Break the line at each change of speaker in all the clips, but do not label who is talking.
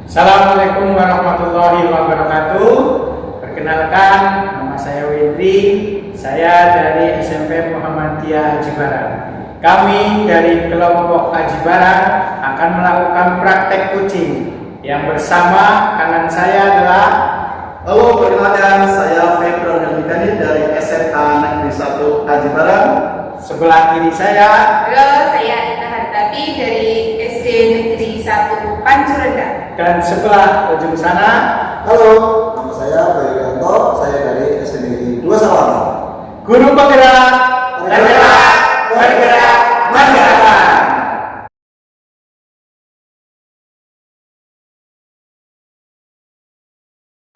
Assalamualaikum warahmatullahi wabarakatuh. Perkenalkan, nama saya Wendri. Saya dari SMP Muhammadiyah Aji Barang. Kami dari kelompok Aji Barang akan melakukan praktek kucing. Yang bersama kanan saya adalah
Halo, perkenalkan saya Febron Helmikani dari SMK Negeri 1 Aji Barang.
sebelah kiri saya.
Halo, saya Ita Hartati dari SD Negeri 1 Pancurenda.
Dan sebelah ujung sana.
Halo, nama saya Bayu Yanto, saya dari SMK 2 Sawangan.
Guru penggerak, bergerak, bergerak.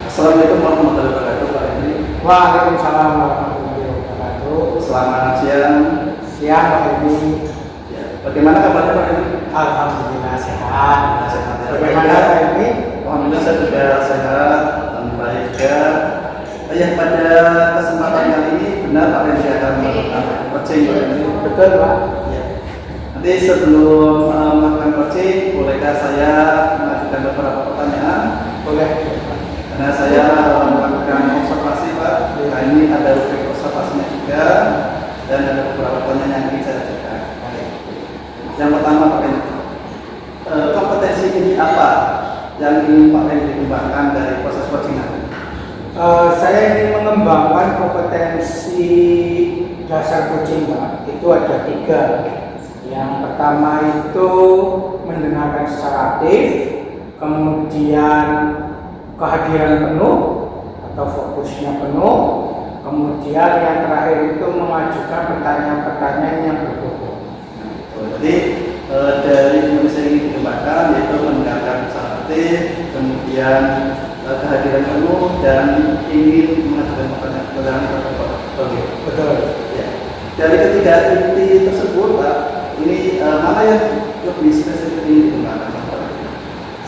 Assalamualaikum warahmatullahi wabarakatuh, Pak Hendri.
Waalaikumsalam warahmatullahi wabarakatuh.
Selamat siang.
Siang Pak Edi.
Ya, bagaimana kabarnya Pak Hendri?
Alhamdulillah sehat.
Sehat ya.
Bagaimana Pak Edi?
Alhamdulillah saya juga sehat dan baik ya. Pada kesempatan kali ini benar Pak Hendri akan melakukan coaching Pak Hendri.
Betul Pak.
Ya. Nanti sebelum melakukan coaching, bolehkah saya mengajukan beberapa pertanyaan?
Boleh.
Karena saya melakukan observasi Pak, nah, ini ada rubrik observasinya juga dan ada beberapa pertanyaan yang ingin saya ajukan. Yang pertama Pak Hendri, kompetensi ini apa yang ingin Pak Hendri kembangkan dari proses coaching nanti?
Saya ingin mengembangkan kompetensi dasar kucing Pak. Itu ada 3. Yang pertama itu mendengarkan secara aktif, kemudian kehadiran penuh atau fokusnya penuh, kemudian yang terakhir itu mengajukan pertanyaan-pertanyaan yang berbobot.
Jadi dari Indonesia ini dikembangkan yaitu mendengarkan secara aktif, kemudian kehadiran penuh dan ingin mengajukan pertanyaan yang berbobot.
Betul.
Ya. Dari ketiga inti tersebut Pak, ini mana yang lebih spesifik ini dikembangkan?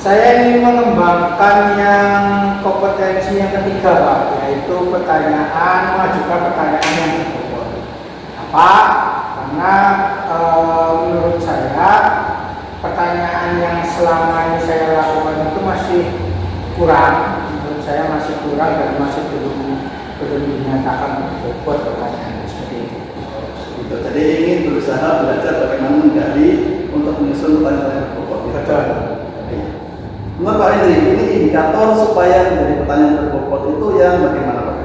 Saya ingin mengembangkan yang kompetensi yang ketiga Pak, yaitu mengajukan pertanyaan yang berbobot. Apa? Karena menurut saya pertanyaan yang selama ini saya lakukan itu masih kurang. Menurut saya masih kurang dan masih belum dinyatakan berbobot pertanyaan seperti itu.
Gitu. Jadi ingin berusaha belajar bagaimana menggali untuk menyusun pertanyaan berbobot.
Betul.
Menurut Pak Hendri, ini indikator supaya menjadi pertanyaan berbobot itu yang bagaimana Pak?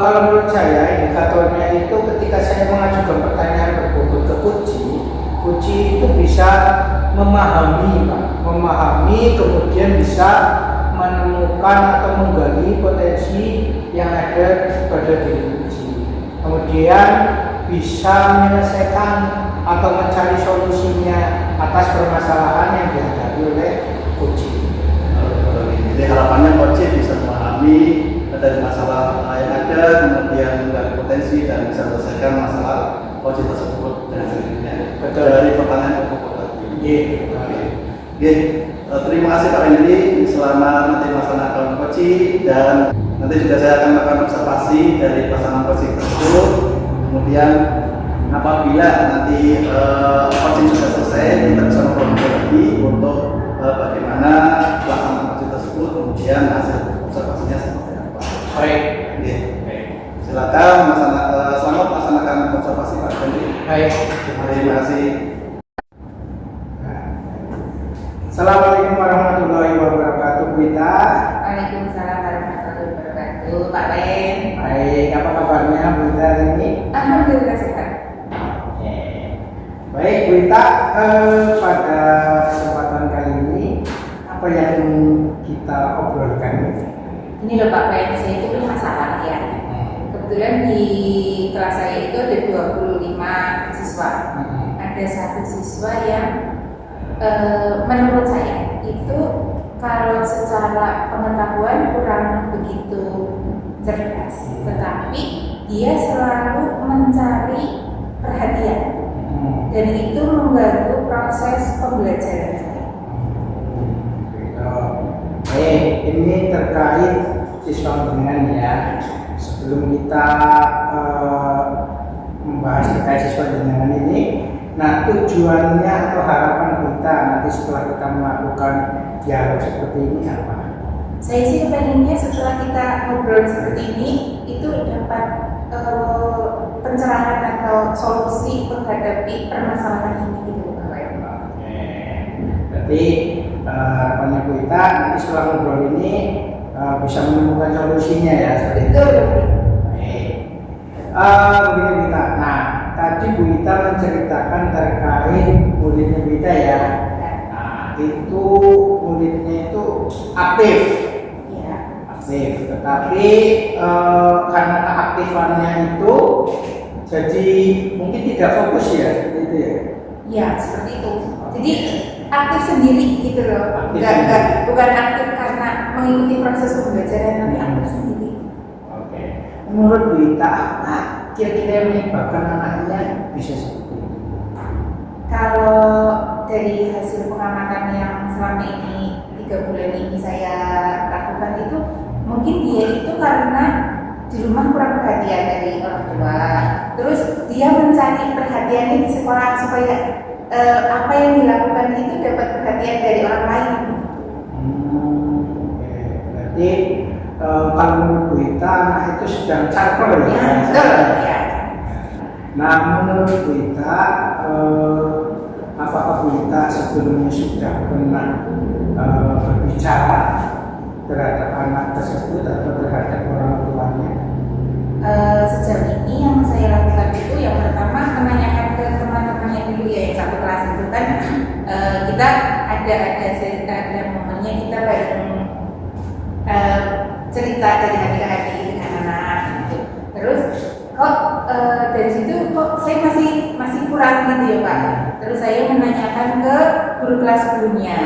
Kalau menurut saya indikatornya itu ketika saya mengajukan pertanyaan berbobot ke kucing itu bisa memahami Pak, kemudian bisa menemukan atau menggali potensi yang ada pada diri kucing. Kemudian bisa menyelesaikan atau mencari solusinya atas permasalahan yang dihadapi oleh kucing.
Jadi harapannya coaching bisa memahami dari masalah yang ada, kemudian menggali potensi dan bisa menyelesaikan masalah coaching tersebut dengan sendirinya.
Betul.
Dari pertanyaan berbobot tadi.
Iya.
Oke. Terima kasih Pak Hendri. Selamat nanti melaksanakan coaching dan nanti juga saya akan melakukan observasi dari pasangan coaching tersebut. Kemudian apabila nanti coaching sudah selesai, kita bisa ngobrol lagi untuk bagaimana pelaksanaan coaching tersebut, kemudian hasil observasinya seperti apa.
Baik.
Oke. Silakan selamat melaksanakan observasi Pak Hendri.
Baik.
Terima kasih.
Assalamualaikum warahmatullahi wabarakatuh, Wita.
Waalaikumsalam warahmatullahi wabarakatuh. Pak Len.
Baik, apa kabarnya Wita ini?
Alhamdulillah sehat.
Oke. Baik, Wita, pada kesempatan kali ini apa yang kita obrolkan?
Ini loh Pak Len, saya itu punya masalah ya. Kebetulan di kelas saya itu ada 25 siswa. Ada 1 siswa yang menurut saya itu kalau secara pengetahuan kurang begitu cerdas, tetapi dia selalu mencari perhatian dan itu mengganggu proses pembelajaran saya.
Baik, ini terkait siswa dengan ya. Sebelum kita membahas terkait siswa dengan ini, nah tujuannya atau harapan kita nanti setelah kita melakukan dialog seperti ini apa?
Saya sih pengennya setelah kita ngobrol seperti ini itu dapat pencerahan atau solusi menghadapi permasalahan ini gitu.
Oke. Berarti harapannya Bu Ita nanti setelah ngobrol ini bisa menemukan solusinya ya. Seperti itu.
Betul.
Baik. Begini Bu Ita. Nah, tadi Bu Ita menceritakan terkait muridnya Bu Ita ya. Nah, itu muridnya itu aktif.
Iya.
Aktif, tetapi karena keaktifannya itu jadi mungkin tidak fokus ya, seperti itu ya.
Iya, seperti itu. Jadi aktif sendiri gitu loh.
Aktif
Bukan aktif karena mengikuti proses pembelajaran, tapi aktif sendiri.
Oke. Menurut Bu Ita, apa kira-kira yang menyebabkan anaknya bisa seperti itu?
Kalau dari hasil pengamatan yang selama ini 3 bulan ini saya lakukan itu, mungkin dia itu karena di rumah kurang perhatian dari orang tua. Terus dia mencari perhatiannya di sekolah supaya apa yang dilakukan itu dapat perhatian dari orang lain.
Oke. Berarti kalau menurut Bu Ita, anak itu sedang caper ya?
Ya, betul. Ya.
Nah, menurut Bu Ita, apakah Bu Ita sebelumnya sudah pernah berbicara terhadap anak tersebut atau terhadap orang tuanya?
Sejauh ini yang saya lakukan itu yang pertama menanyakan ke teman-temannya dulu ya, yang satu kelas itu kan kita ada momennya kita bareng cerita dari hati ke hati dengan anak gitu. Terus kok dari situ kok saya masih kurang gitu ya Pak. Terus saya menanyakan ke guru kelas sebelumnya.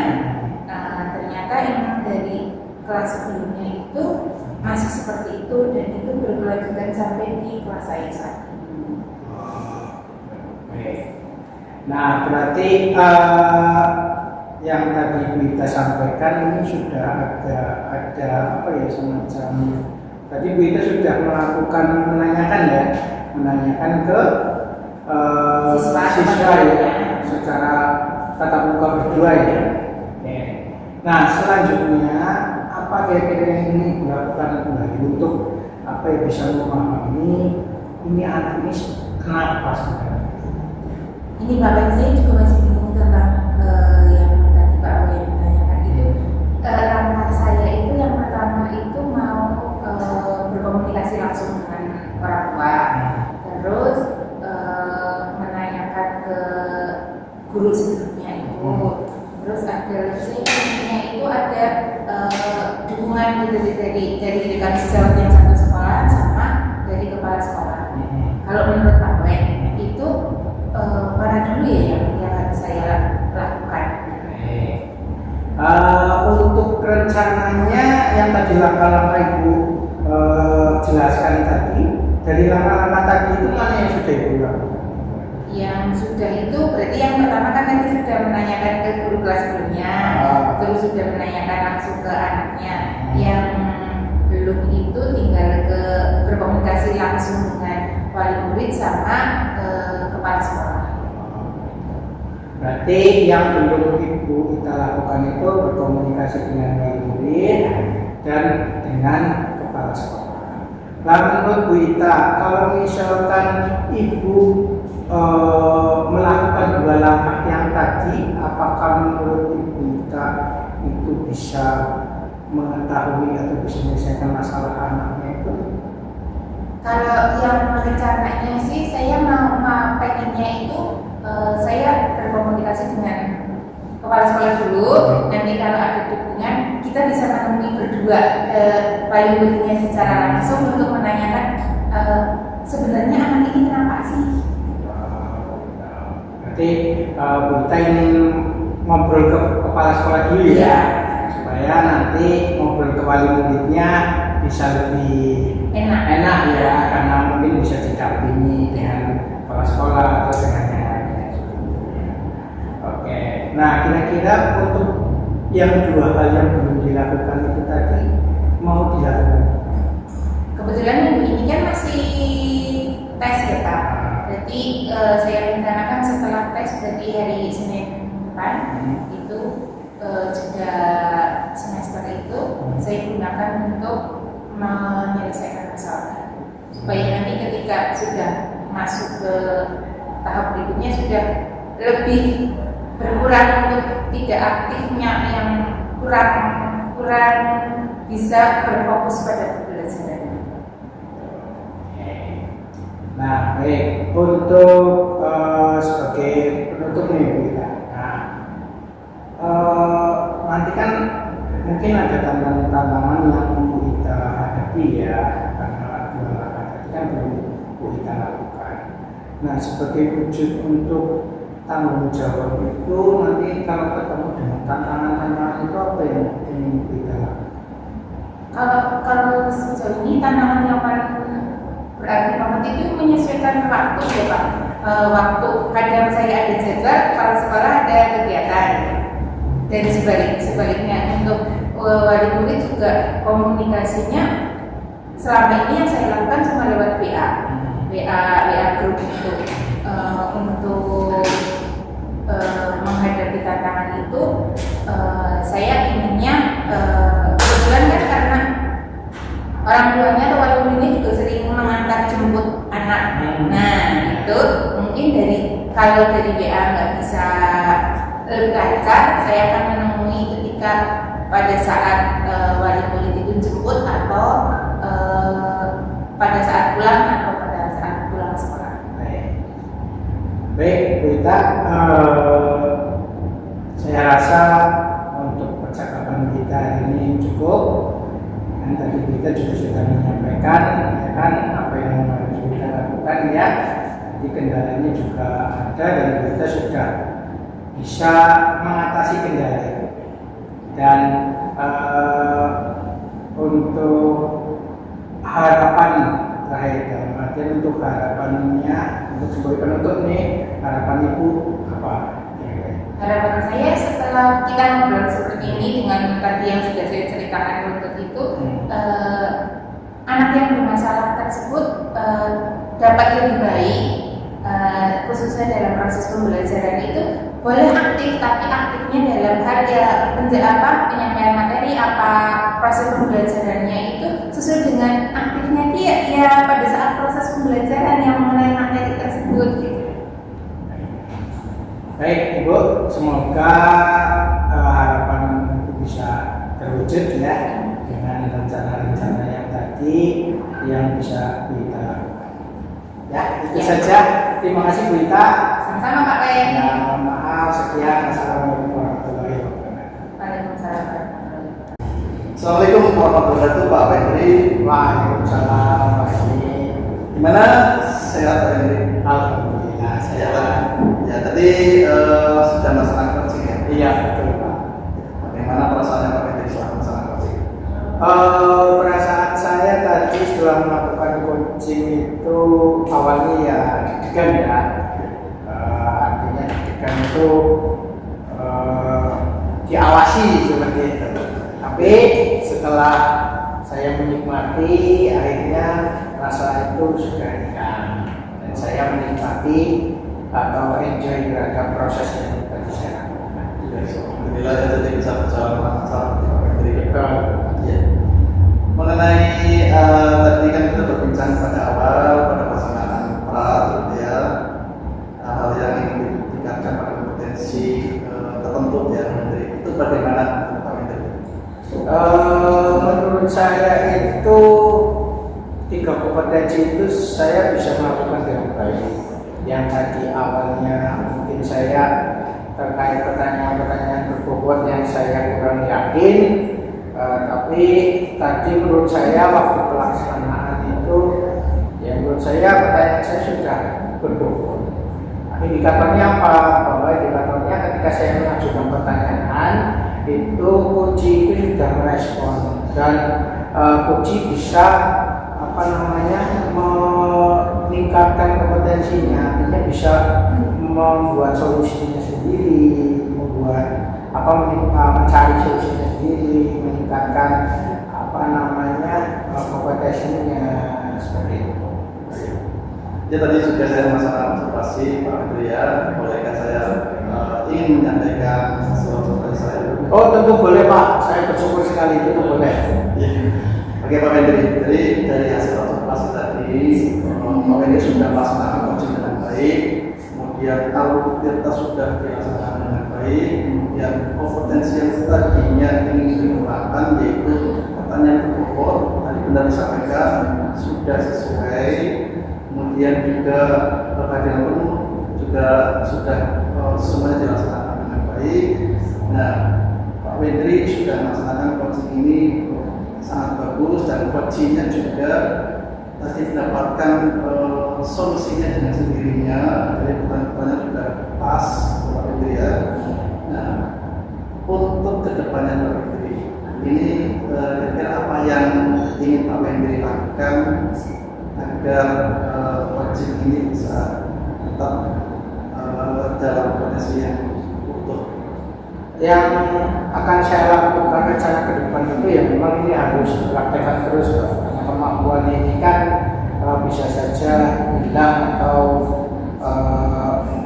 Ternyata emang dari kelas sebelumnya itu masih seperti itu dan itu berkelanjutan sampai di kelas saya saat ini.
Oke. Nah, berarti yang tadi Bu Ita sampaikan ini sudah ada apa ya, semacam tadi Bu Ita sudah melakukan menanyakan ke siswa ya, secara tatap muka berdua ya. Oke. Nah, selanjutnya apa kira-kira yang ingin dilakukan kembali untuk apa yang bisa memahami ini anak ini kenapa sebenarnya?
Ini Bapak saya juga masih bingung tentang yang tadi Pak Owen menanyakan itu. Langkah saya itu yang pertama itu mau berkomunikasi langsung dengan orang tua, terus menanyakan ke guru sebelumnya itu, terus ada sebelumnya itu ada dukungan gitu dari kami sejawat yang satu sekolah sama dari kepala sekolah. Kalau menurut Pak Owen itu mana dulu ya yang harus saya lakukan?
Untuk rencananya yang tadi langkah-langkah Ibu jelaskan tadi, dari langkah-langkah tadi itu mana yang sudah Ibu lakukan?
Yang sudah itu berarti yang pertama kan tadi sudah menanyakan ke guru kelas sebelumnya, terus sudah menanyakan langsung ke anaknya. Yang belum itu tinggal ke berkomunikasi langsung dengan wali murid sama kepala sekolah.
Berarti yang belum Ibu Ita lakukan itu berkomunikasi dengan wali murid dan dengan kepala sekolah. Lalu menurut Bu Ita, kalau misalkan Ibu melakukan 2 langkah yang tadi, apakah menurut Ibu Ita itu bisa mengetahui atau bisa menyelesaikan masalah anaknya itu?
Kalau yang rencananya sih saya mau pengennya itu saya berkomunikasi dengan kepala sekolah dulu. Nanti kalau ada dukungan kita bisa menemui berdua wali muridnya secara langsung untuk menanyakan sebenarnya anak ini kenapa sih?
Berarti Bu Ita ingin ngobrol ke kepala sekolah dulu ya, supaya nanti ngobrol ke wali muridnya bisa lebih enak ya, karena mungkin bisa didampingi dengan kepala sekolah atau dengan yang lainnya. Oke, nah kira-kira untuk yang 2 hal yang belum dilakukan itu tadi mau dilakukan?
Kebetulan minggu ini kan masih tes ya Pak. Berarti saya rencanakan setelah tes berarti hari Senin depan itu jeda sudah masuk ke tahap berikutnya sudah lebih berkurang untuk tidak aktifnya yang kurang bisa berfokus pada pembelajaran.
Nah, baik untuk sebagai penutup nih Bu Ita. Nah, nanti kan mungkin ada tantangan-tantangan yang Bu Ita hadapi ya, karena tadi kan belum Bu Ita lakukan. Nah, sebagai wujud untuk tanggung jawab itu nanti kalau ketemu dengan tantangan-tantangan itu apa yang ingin Bu Ita lakukan?
Kalau sejauh ini tantangan yang paling berarti banget itu menyesuaikan waktu ya Pak. Waktu kadang saya ada jadwal, kepala sekolah ada kegiatan. Dan sebaliknya untuk wali murid juga komunikasinya selama ini yang saya lakukan cuma lewat WA group untuk menghadapi tantangan itu. Saya inginnya kebetulan kan karena orang tuanya atau wali muridnya juga sering mengantar jemput anak. Nah itu mungkin kalau dari WA nggak bisa lebih lancar, saya akan menemui ketika pada saat wali murid itu jemput atau pada saat pulang atau pada saat pulang sekolah.
Baik Bu Ita, saya rasa untuk percakapan kita hari ini cukup. Dan tadi kita juga sudah menyampaikan ya kan, apa yang harus kita lakukan ya. Jadi kendalanya juga ada dan kita sudah bisa mengatasi kendala itu. Dan untuk harapan terakhir dalam artian untuk harapannya untuk sebagai penutup nih, harapan Ibu apa?
Harapan saya setelah kita ngobrol seperti ini dengan tadi yang sudah saya ceritakan untuk itu, anak yang bermasalah tersebut dapat lebih baik, khususnya dalam proses pembelajaran itu boleh aktif, tapi aktifnya dalam hal penyampaian materi proses pembelajarannya itu sesuai dengan aktifnya dia ya pada saat proses pembelajaran yang mengenai materi tersebut gitu.
Baik Ibu, semoga harapan itu bisa terwujud ya dengan rencana-rencana yang tadi yang bisa kita lakukan. Ya, itu saja. Terima kasih Bu Ita.
Sama-sama Pak Pen.
Ya, mohon maaf. Sekian. Assalamualaikum warahmatullahi wabarakatuh.
Waalaikumsalam.
Assalamualaikum warahmatullahi wabarakatuh Pak Hendri.
Waalaikumsalam Pak Hendri.
Gimana sehat Pak Hendri?
Alhamdulillah sehat.
Ya tadi sudah melaksanakan coaching ya?
Iya betul Pak.
Bagaimana perasaannya Pak Hendri setelah melaksanakan coaching?
Perasaan saya tadi setelah melakukan coaching itu awalnya ya deg-degan ya. Artinya deg-degan itu diawasi seperti itu. Tapi setelah saya menikmati, akhirnya rasa itu sudah hilang dan saya menikmati atau enjoy terhadap proses yang tadi saya lakukan.
Alhamdulillah ya tadi bisa berjalan lancar Pak Hendri.
Betul.
Ya. Mengenai tadi kan kita berbincang pada awal pada pasangan ya hal yang ingin ditingkatkan pada kompetensi tertentu ya Hendri. Itu bagaimana Pak Hendri?
Menurut saya itu 3 kompetensi itu saya bisa melakukan dengan baik. Yang tadi awalnya mungkin saya terkait pertanyaan-pertanyaan berbobot yang saya kurang yakin, tapi tadi menurut saya waktu pelaksanaan itu ya menurut saya pertanyaan saya sudah berbobot. Indikatornya apa? Bahwa indikatornya ketika saya mengajukan pertanyaan itu kunci itu sudah merespon dan kunci bisa meningkatkan kompetensinya, artinya bisa membuat solusinya sendiri, mencari solusinya sendiri, meningkatkan kompetensinya seperti itu.
Ya tadi juga saya masalah observasi Pak Hendri ya, bolehkah saya ingin menyampaikan sesuatu kepada saya?
Oh tentu boleh Pak, saya bersyukur sekali itu boleh.
Ya. Oke Pak Hendri, jadi dari hasil observasi tadi Pak Hendri Tirta sudah dilaksanakan dengan baik, kemudian kompetensi yang tadinya ingin dikembangkan yaitu pertanyaan pokok tadi benar disampaikan sudah sesuai, kemudian juga kehadiran penuh juga sudah semuanya dilaksanakan dengan baik. Nah, Pak Wendri sudah melaksanakan coaching ini sangat bagus dan coachingnya juga tadi mendapatkan solusinya dengan sendirinya, jadi pertanyaan sudah pas Pak Wendri ya. Nah, untuk kedepannya Pak Wendri, ini kira-kira apa yang ingin Pak Wendri lakukan agar coaching ini bisa tetap dalam kondisi yang utuh?
Yang akan saya lakukan rencana ke depan itu ya memang ini harus praktekkan terus Pak. Karena kemampuan ini kan bisa saja hilang atau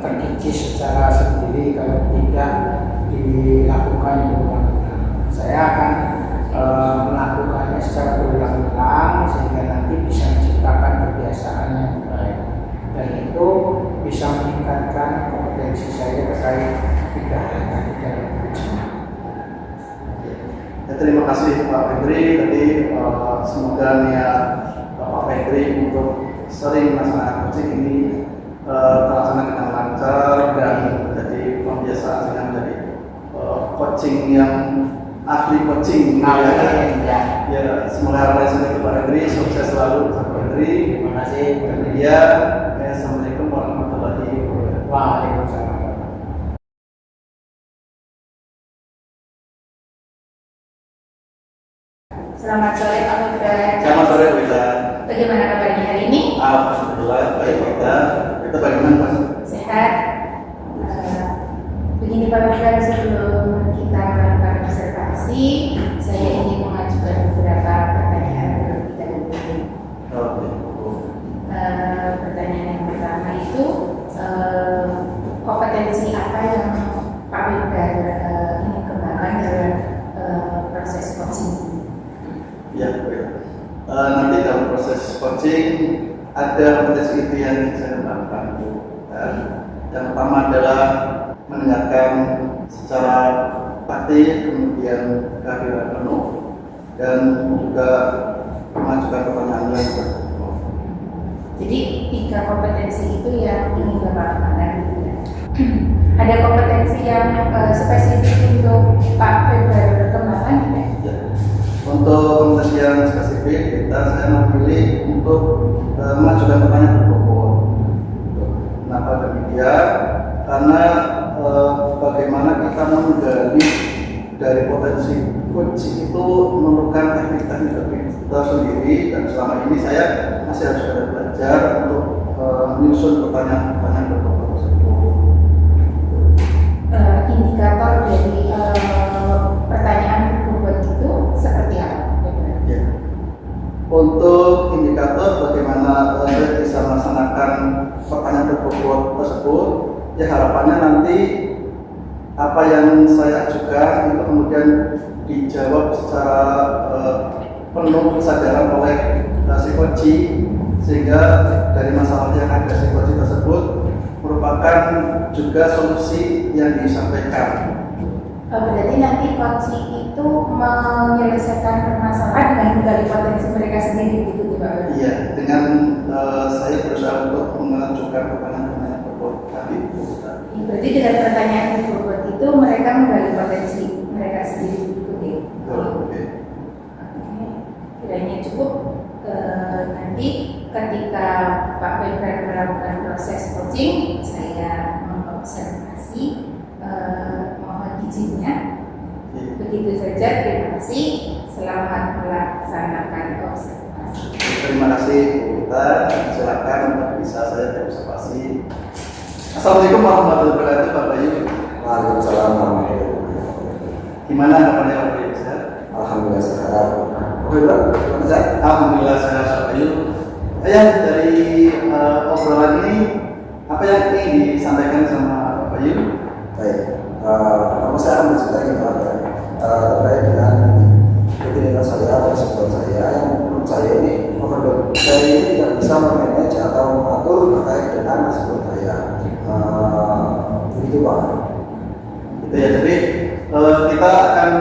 terkikis secara sendiri kalau tidak dilakukan berulang-ulang. Saya akan melakukannya secara berulang-ulang sehingga nanti bisa menciptakan kebiasaan yang baik dan itu bisa meningkatkan kompetensi saya terkait tiga hal tadi dalam kerjaan.
Ya, terima kasih Pak Wendri. Tadi semoga niat Pak Wendri untuk sering melaksanakan coaching ini terlaksana dengan lancar dan menjadi pembiasaan sehingga menjadi coaching yang ahli coaching. Ya, semoga harapan saya Pak Wendri sukses selalu Pak Wendri.
Terima kasih.
Ya, assalamualaikum warahmatullahi wabarakatuh.
Waalaikumsalam.
Selamat sore Pak Wendri.
Selamat sore Wita.
Bagaimana kabarnya hari ini?
Alhamdulillah baik Wita. Kita bagaimana Pak?
Sehat. Begini Pak Wendri, sebelum kita melakukan observasi, saya ingin mengajukan beberapa pertanyaan terlebih dahulu.
Oke.
Pertanyaan yang pertama itu kompetensi apa yang Pak Wendri ingin kembangkan dalam proses coaching?
Ya, baik. Nanti dalam proses coaching ada kompetensi itu yang saya kembangkan. Yang pertama adalah mendengarkan secara aktif, kemudian kehadiran penuh, dan juga mengajukan pertanyaan yang tertentu.
Jadi tiga kompetensi itu yang ingin Bapak kembangkan gitu ya. Ada kompetensi yang spesifik untuk Pak Wendri kembangkan tidak?
Ya. Untuk kompetensi yang spesifik, saya memilih untuk mengajukan pertanyaan berbobot. Kenapa demikian? Karena bagaimana kita menggali dari potensi coaching itu memerlukan teknik-teknik kita sendiri, dan selama ini saya masih harus ada belajar untuk menyusun pertanyaan-pertanyaan berbobot tersebut.
Indikator dari pertanyaan berbobot itu seperti apa?
Ya. Untuk indikator bagaimana saya bisa melaksanakan pertanyaan berbobot tersebut, ya harapannya nanti apa yang saya ajukan itu kemudian dijawab secara penuh kesadaran oleh si coach, sehingga dari masalah yang ada si coach tersebut merupakan juga solusi yang disampaikan.
Berarti nanti coach itu menyelesaikan permasalahan dengan menggali potensi mereka sendiri gitu Pak?
Iya, dengan saya berusaha untuk mengajukan pertanyaan berbobot tadi.
Berarti dengan pertanyaan berbobot itu mereka menggali potensi mereka sendiri gitu ya?
Oke.
Kiranya cukup. Nanti ketika Pak Wendri melakukan proses coaching, saya mengobservasi, mohon izinnya. Begitu saja, terima kasih. Selamat melaksanakan observasi.
Terima kasih Bu Rita. Silakan untuk bisa saya observasi. Assalamualaikum warahmatullahi wabarakatuh Pak Bayu.
Waalaikumsalam warahmatullahi wabarakatuh.
Gimana kabarnya Pak Bayu? Sehat?
Alhamdulillah sehat. Sehat.
Alhamdulillah sehat Pak Bayu. Ya, dari obrolan ini apa yang ingin disampaikan sama Pak Bayu?
Baik. Pertama saya akan bercerita terkait dengan rutinitas saya atau sebelum saya yang menurut saya ini overload. Saya ini tidak bisa memanage atau mengatur terkait dengan sebelum saya. Gitu Pak.
Gitu ya. Jadi kita akan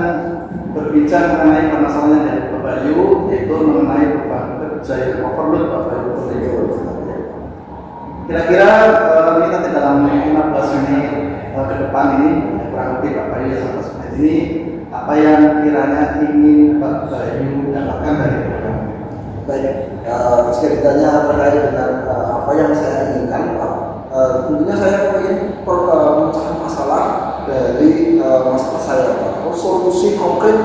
berbincang mengenai permasalahan dari Pak Bayu, yaitu mengenai beban kerja yang overload Pak Bayu. Kira-kira kita tidak dalam 15 menit ke depan ini, kurang lebih Pak Bayu sampai menit ini, apa yang kiranya ingin Pak Bayu dapatkan dari program?
Baik, jika ditanya terkait dengan apa yang saya inginkan Pak, tentunya saya ingin memecahkan masalah dari masalah saya Pak, atau solusi konkret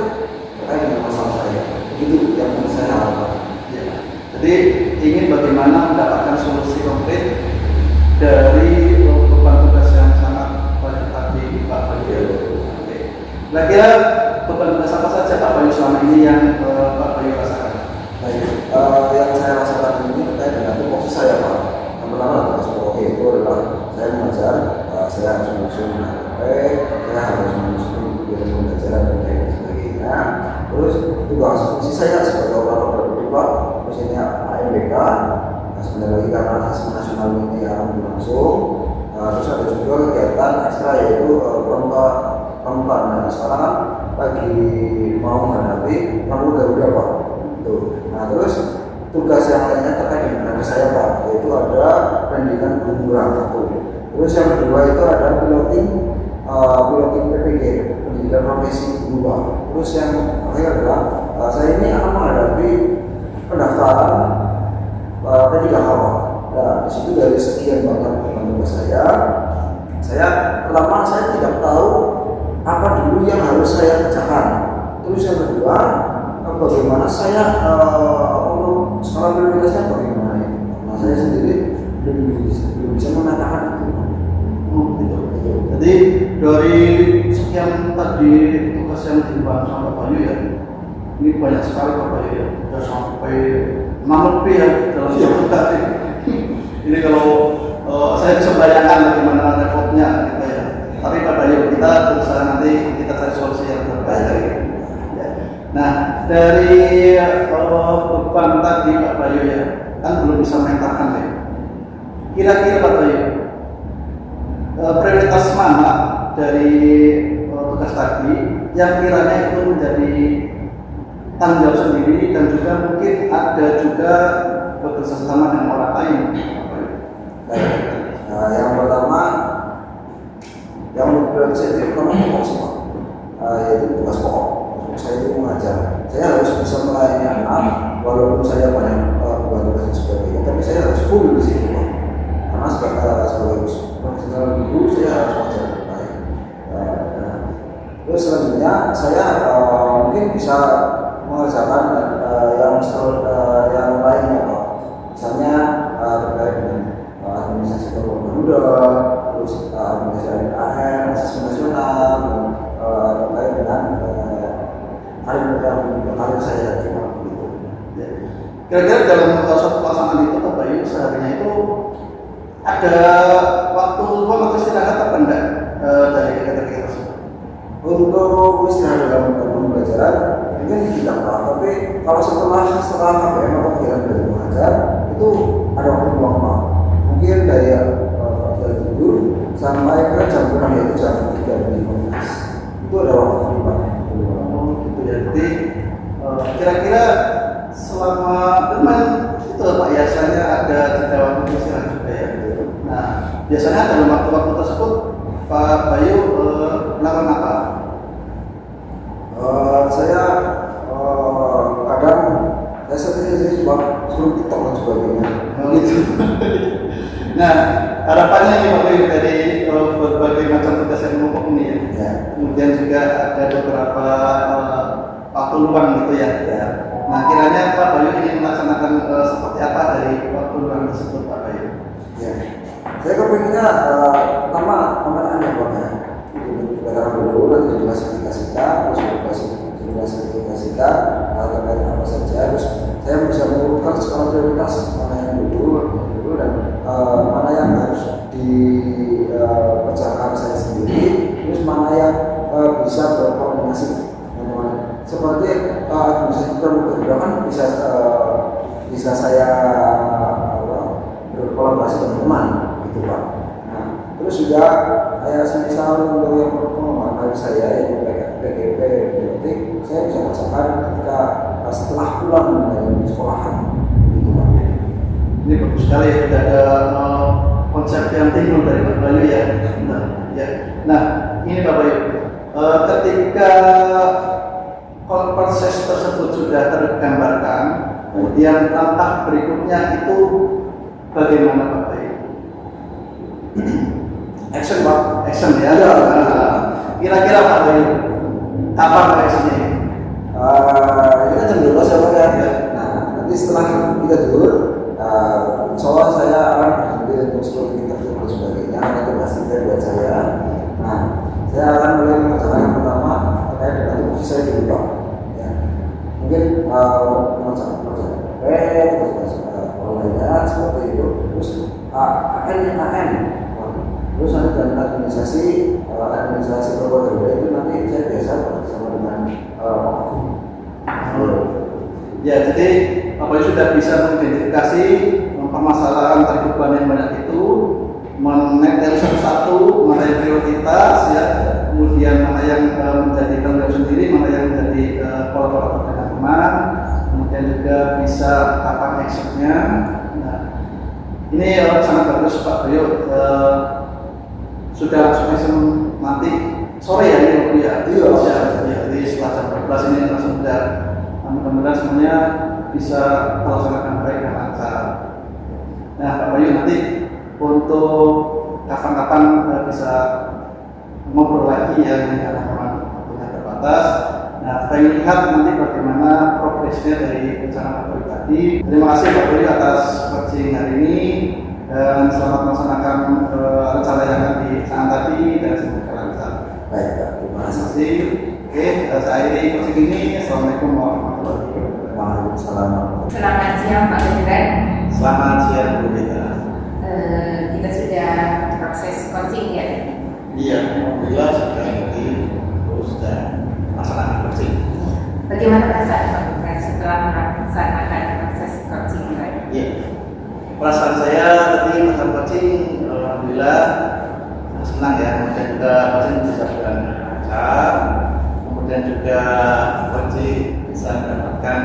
terkait dengan masalah saya. Itu yang saya harapkan.
Ya. Jadi ingin bagaimana mendapatkan solusi konkret dari beban tugas yang sangat banyak tadi Pak Bayu. Oke. Kira-kira beban tugas apa saja Pak Bayu selama ini yang Pak Bayu rasakan?
Baik, yang saya rasakan ini terkait dengan tupoksi saya Pak. Yang pertama tugas pokok itu adalah saya mengajar, saya harus menyusun HRP, saya harus menyusun kegiatan pembelajaran dan sebagainya. Terus tugas fungsi saya sebagai operator Pak, terus ini AMBK. Sebentar lagi karena asesmen nasional ini akan berlangsung. Terus ada juga kegiatan ekstra yaitu pramuka. Nah sekarang lagi mau menghadapi pramuka Garuda Pak. Nah terus tugas yang lainnya terkait dengan saya Pak, yaitu ada pendidikan guru satu. Terus yang kedua itu ada piloting PPG, pendidikan profesi guru Pak. Terus yang terakhir adalah saya ini akan menghadapi pendaftaran P3K Pak. Nah di situ dari sekian banyak tugas saya pertama saya tidak tahu apa dulu yang harus saya kerjakan. Terus yang kedua bagaimana saya skala prioritasnya bagaimana itu. Nah saya sendiri belum bisa mengatakan itu.
Gitu. Jadi dari sekian tadi tugas yang dibahas sama Pak Bayu ya, ini banyak sekali Pak Bayu ya, sudah sampai 6 lebih ya dalam satu hari. Ini kalau saya bisa bayangkan bagaimana repotnya gitu ya. Tapi Pak Bayu kita berusaha nanti kita cari solusi yang terbaik. Nah, dari beban tadi Pak Bayu ya, kan belum bisa memetakan ya. Kira-kira Pak Bayu, prioritas mana dari tugas tadi yang kiranya itu menjadi tanggung jawab sendiri dan juga mungkin ada juga bekerja sama dengan orang lain?
Baik, yang pertama yang saya pertama tugas Pak, yaitu tugas pokok. Saya itu mengajar, saya harus bisa melayani anak walaupun saya banyak tugas dan sebagainya, tapi saya harus full di situ Pak. Karena sebagai profesional guru saya harus mengajar dengan baik. Terus selanjutnya saya mungkin bisa mengerjakan yang lainnya Pak. Misalnya terkait dengan administrasi Garuda, terus administrasi AN, asesmen nasional, terkait dengan hari saya terima begitu.
Kira-kira dalam suatu pelaksanaan itu Pak Bayu seharinya itu ada waktu luang atau istirahat apa enggak dari kegiatan tersebut?
Untuk istirahat dalam pembelajaran mungkin tidak Pak, tapi kalau setelah KBM atau kegiatan belajar mengajar itu ada waktu luang Pak. Mungkin dari tidur sampai ke jam kurang yaitu jam 3:15 itu ada waktu Pak.
Gitu ya. Jadi kira-kira selama teman itu Pak biasanya ada jeda waktu istirahat juga ya. Nah biasanya dalam waktu-waktu tersebut Pak Bayu melakukan apa?
Saya kadang saya sering suruh TikTok dan sebagainya.
Gitu. Nah harapannya ini Pak Bayu dari berbagai macam tugas yang menumpuk ini ya.
Ya.
Kemudian juga ada beberapa waktu luang gitu ya.
Ya.
Nah kiranya Pak Bayu ingin melaksanakan seperti apa dari waktu luang tersebut Pak Bayu?
Ya. Saya kepinginnya pertama pemetaan yang banyak. Berdasarkan dulu nanti diklasifikasikan, terus diklasifikasikan terkait apa saja. Terus saya bisa mengurutkan skala prioritas mana yang dulu dan mana yang harus dikerjakan saya sendiri. Terus mana yang bisa berkoordinasi. Seperti administrasi pramuka kan bisa saya berkolaborasi dengan teman gitu Pak. Nah, terus juga saya rasakan ketika setelah pulang dari sekolahan gitu Pak.
Ini bagus sekali ya, tidak ada konsep yang timbul dari Pak Bayu ya. Nah, ini Pak Bayu, ketika proses tersebut sudah tergambarkan, kemudian langkah berikutnya itu bagaimana Pak Bayu?
Action Pak.
Action ya.
Ya.
Kira-kira Pak Bayu, kapan actionnya?
Ini kan jam 12 ya Pak ya. Nah, nanti setelah kita tidur, soalnya saya akan berhenti untuk seluruh interview dan sebagainya, ada tugas buat saya. Nah, saya akan mulai mengerjakan yang pertama terkait dengan tugas saya dulu Pak. Ya. Mungkin mengerjakan terus lainnya seperti itu. Terus AN. Terus nanti dalam administrasi provider itu nanti saya biasa bersama dengan
Ya, jadi Bapak sudah bisa mengidentifikasi permasalahan terkuban yang banyak itu, menetapkan satu-satu mana yang prioritas ya, kemudian mana yang menjadi tanggung sendiri, mana yang menjadi kolaborator dengan teman, kemudian juga bisa kapan actionnya. Nah, ini sangat bagus Pak Bayu. Sudah langsung action nanti sore ya ini ya. Iya. Jadi setelah jam 12 ini langsung sudah. Mudah-mudahan semuanya bisa terlaksanakan baik dan lancar. Nah Pak Bayu, nanti untuk kapan-kapan bisa ngobrol lagi ya, karena memang waktunya terbatas. Nah, pengen lihat nanti bagaimana progresnya dari rencana Pak Bayu tadi. Terima kasih Pak Bayu atas coaching hari ini, dan selamat melaksanakan rencana yang dicanangkan tadi dan semoga lancar.
Baik Pak, terima kasih.
Terima kasih. Oke, saya akhiri coaching ini. Assalamualaikum warahmatullahi wabarakatuh.
Waalaikumsalam.
Selamat siang Pak Gibran.
Selamat siang Bu Rita.
Kita sudah proses coaching ya.
Iya, alhamdulillah sudah ngerti, terus sudah melaksanakan coaching.
Bagaimana perasaan Pak Gibran setelah melaksanakan proses coaching?
Iya, perasaan saya tadi melakukan coaching, alhamdulillah senang ya. Kemudian juga coaching bisa berjalan lancar, kemudian juga coaching bisa mendapatkan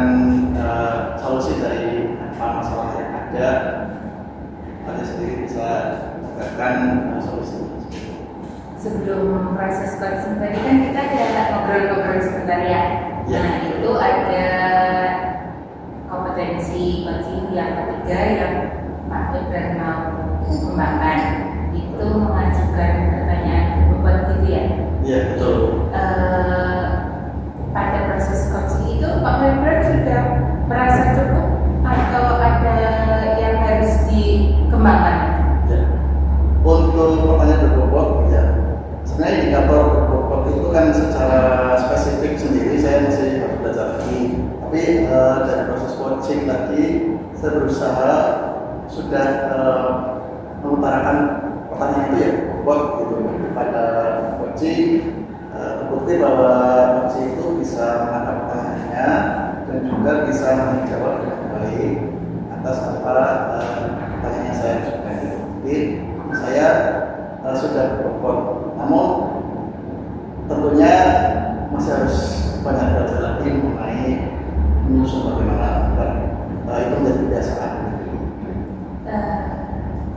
solusi dari apa masalah yang ada. Pada sendiri bisa mendapatkan solusi.
Sebelum proses coaching tadi kan kita ada ngobrol-ngobrol sebentar ya. Nah itu ada kompetensi coaching yang ketiga yang Pak Gibran mau kembangkan, itu mengajukan pertanyaan beban gitu ya.
Iya betul.
Pada proses coaching itu Pak Gibran sudah merasa cukup atau ada yang harus dikembangkan?
Ya. Untuk pertanyaan berbobot, ya sebenarnya indikator berbobot itu kan secara spesifik sendiri saya masih harus belajar lagi. Tapi dari proses coaching tadi saya berusaha sudah mengutarakan pertanyaan itu ya berbobot gitu pada coaching. Terbukti bahwa coaching itu bisa menangkap pertanyaannya dan juga bisa menjawab dengan baik atas apa pertanyaan yang saya ajukan. Jadi saya sudah berbobot, namun tentunya masih harus banyak belajar lagi mengenai menyusun bagaimana agar itu menjadi kebiasaan.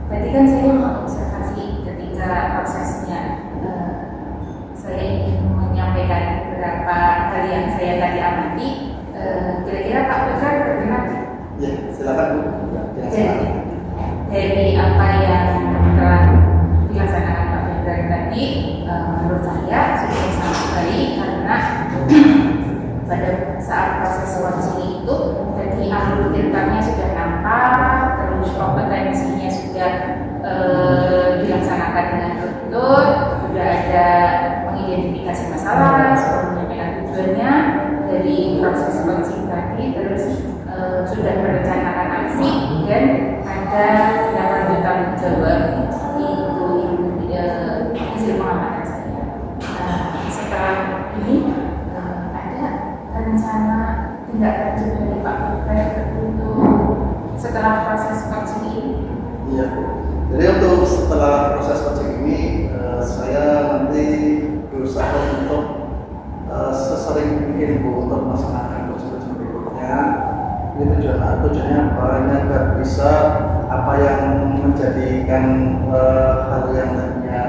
Tadi kan saya mau observasi ketika prosesnya, saya ingin menyampaikan beberapa hal yang saya tadi amati. Kira-kira Pak Gibran berkenan?
Ya, silakan Bu.
Dari apa yang telah dilaksanakan Pak Gibran tadi, menurut saya sudah sangat baik karena pada saat proses coaching itu jadi alur ceritanya sudah nampak, terus kompetensinya sudah dilaksanakan dengan betul, sudah ada mengidentifikasi masalah, sudah menyampaikan tujuannya dari proses coaching tadi, terus sudah merencanakan aksi dan ada dapat bertanggung jawab. Itu hasil pengamatan saya. Setelah ini ada rencana tindak lanjut dari Pak Gibran untuk setelah proses coaching ini?
Iya Bu. Jadi untuk setelah proses coaching ini saya nanti berusaha untuk sering bikin Bu untuk melaksanakan prosedur berikutnya. Ini tujuannya apa? Ini agar bisa apa yang menjadikan hal yang tadinya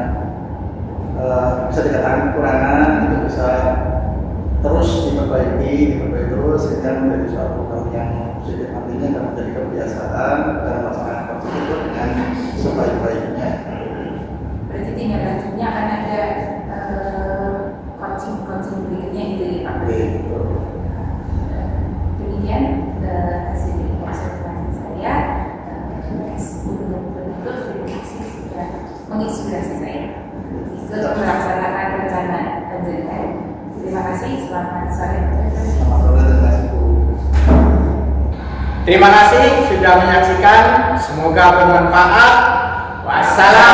bisa dikatakan kekurangan itu bisa terus diperbaiki terus sehingga menjadi suatu hal yang positif nantinya dan menjadi kebiasaan dan melaksanakan prosedur dengan sebaik-baiknya.
Berarti tinggal lanjutnya akan ada coaching berikutnya itu ya Pak.
Betul.
Demikian hasil observasi saya. Betul-betul sudah menginspirasi saya untuk melaksanakan rencana pendidikan. Terima kasih. Selamat sore.
Selamat sore, terima kasih Bu.
Terima kasih sudah menyaksikan. Semoga bermanfaat. Wassalam.